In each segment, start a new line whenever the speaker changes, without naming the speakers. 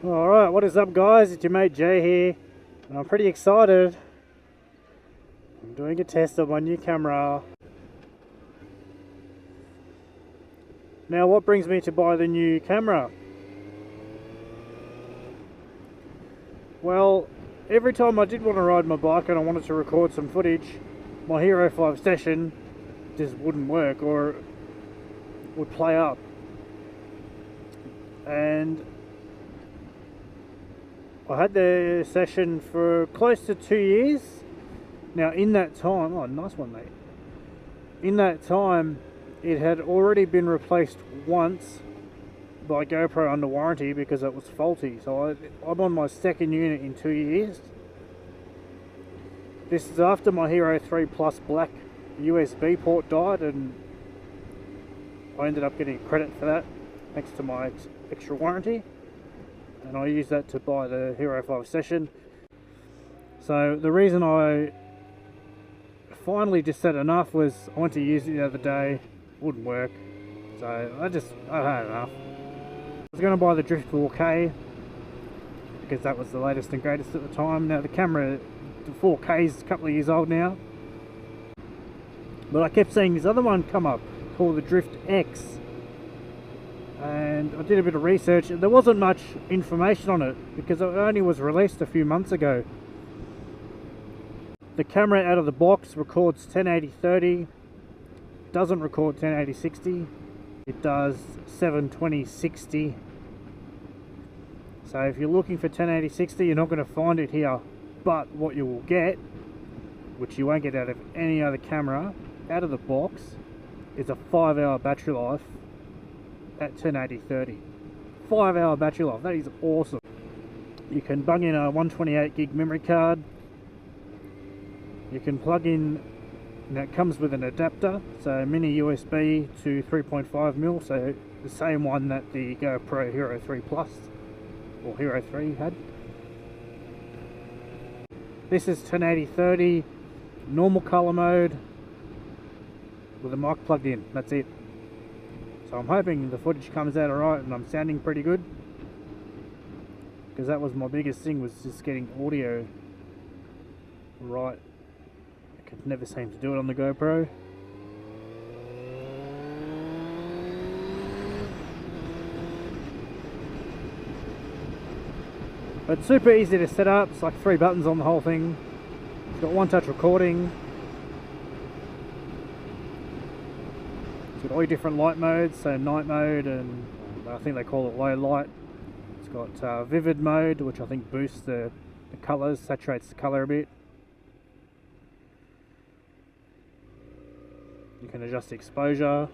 Alright, what is up guys? It's your mate Jay here, and I'm pretty excited. I'm doing a test of my new camera. Now what brings me to buy the new camera? Well, every time I did want to ride my bike and I wanted to record some footage, my Hero 5 session just wouldn't work or would play up. And I had the session for close to 2 years. Now in that time, oh nice one mate. In that time it had already been replaced once by GoPro under warranty because it was faulty. So I'm on my second unit in 2 years. This is after my Hero 3 Plus Black USB port died, and I ended up getting credit for that thanks to my extra warranty. And I used that to buy the Hero 5 session. So the reason I finally just said enough was I went to use it the other day, wouldn't work. So I had enough. I was going to buy the Drift 4K because that was the latest and greatest at the time. Now the camera, the 4K is a couple of years old now. But I kept seeing this other one come up called the Drift X. And I did a bit of research. There wasn't much information on it because it only was released a few months ago. The camera out of the box records 1080-30, doesn't record 1080-60. It does 720-60. So if you're looking for 1080-60, you're not going to find it here. But what you will get, which you won't get out of any other camera, out of the box, is a 5-hour battery life at 1080-30. 5-hour battery life, that is awesome. You can bung in a 128 gig memory card. You can plug in, now it comes with an adapter, so mini USB to 3.5mm, so the same one that the GoPro Hero 3 Plus or Hero 3 had. This is 1080-30, normal color mode with a mic plugged in, that's it. So I'm hoping the footage comes out alright and I'm sounding pretty good, because that was my biggest thing, was just getting audio right. I could never seem to do it on the GoPro. But it's super easy to set up. It's like 3 buttons on the whole thing. It's got one-touch recording. It's got all your different light modes, so night mode, and I think they call it low light. It's got vivid mode, which I think boosts the colours, saturates the colour a bit. You can adjust exposure.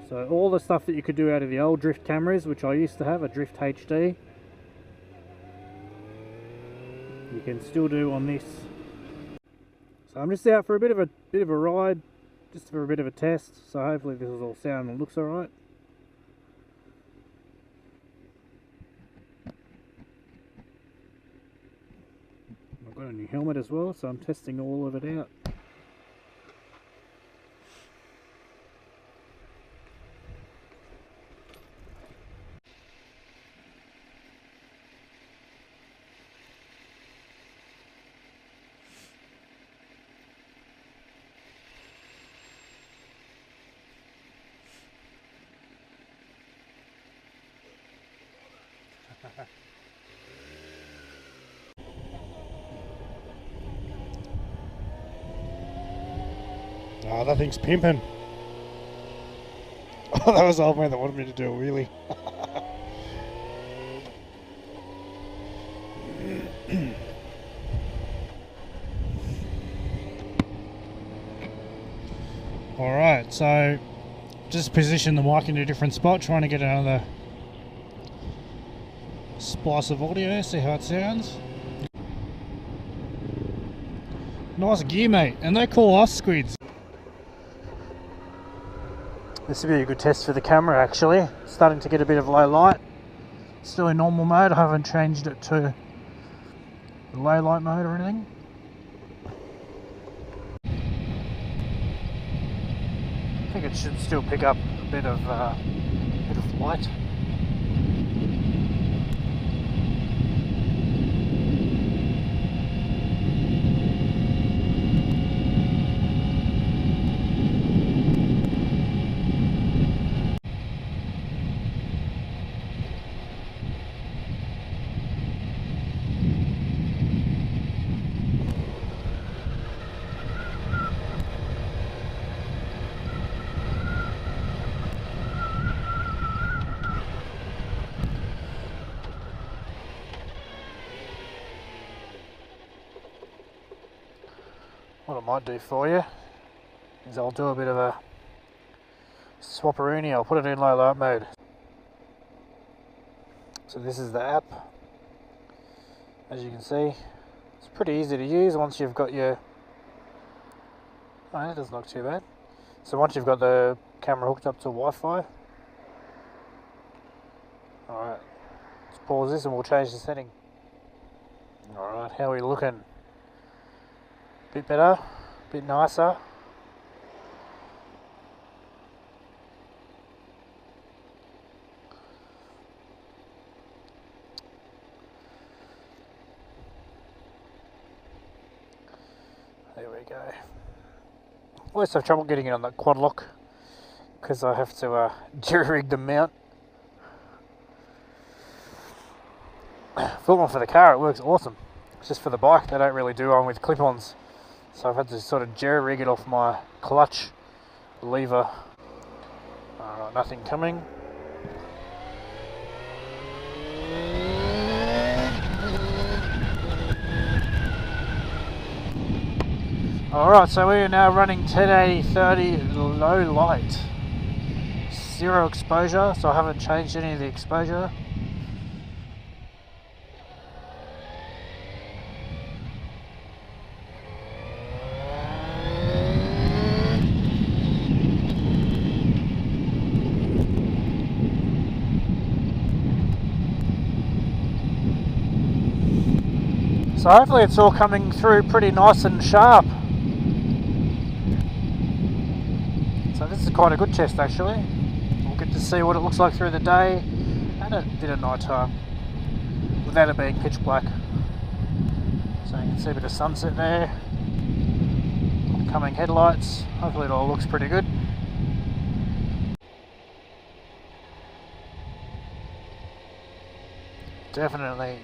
So all the stuff that you could do out of the old Drift cameras, which I used to have, a Drift HD, you can still do on this. So I'm just out for a bit of a ride, just for a bit of a test. So hopefully this is all sound and looks alright. I've got a new helmet as well, so I'm testing all of it out. Oh, that thing's pimping. Oh, that was old man that wanted me to do a wheelie. Alright, so just position the mic in a different spot, trying to get another splice of audio, see how it sounds. Nice gear mate, and they call us squids. This would be a good test for the camera actually. Starting to get a bit of low light. Still in normal mode, I haven't changed it to the low light mode or anything. I think it should still pick up a bit of light. what I might do for you is I'll do a bit of a swapperoonie. I'll put it in low light mode. So this is the app. As you can see, it's pretty easy to use once you've got your... Oh, that doesn't look too bad. So once you've got the camera hooked up to Wi-Fi. Alright, let's pause this and we'll change the setting. Alright, how are we looking? Bit better, bit nicer. There we go. Always have trouble getting it on that quad lock because I have to jury rig the mount. Full one for the car, it works awesome. It's just for the bike, they don't really do one with clip-ons. So I've had to sort of jerry rig it off my clutch lever. Alright, nothing coming. Alright, so we are now running 1080 low light. 0 exposure, so I haven't changed any of the exposure. So hopefully it's all coming through pretty nice and sharp. So this is quite a good test actually. We'll get to see what it looks like through the day and a bit of night time without it being pitch black. So you can see a bit of sunset there. Coming headlights. Hopefully it all looks pretty good. Definitely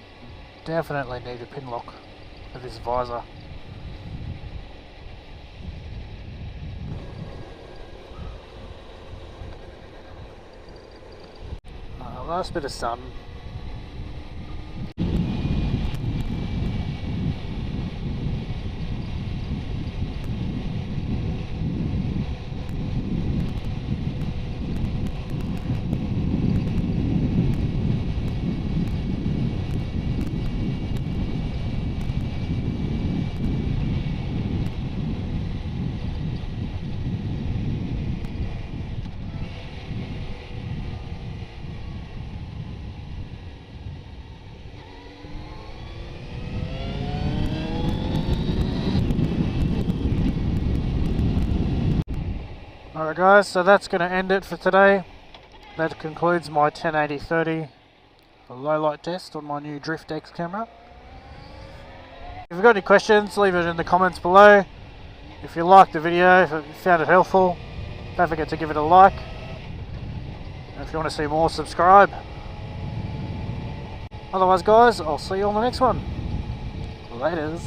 need a pin lock for this visor. Last bit of sun. Alright guys, so that's going to end it for today. That concludes my 1080-30 low light test on my new Drift X camera. If you've got any questions, leave it in the comments below. If you liked the video, if you found it helpful, don't forget to give it a like. And if you want to see more, subscribe. Otherwise guys, I'll see you on the next one. Laters.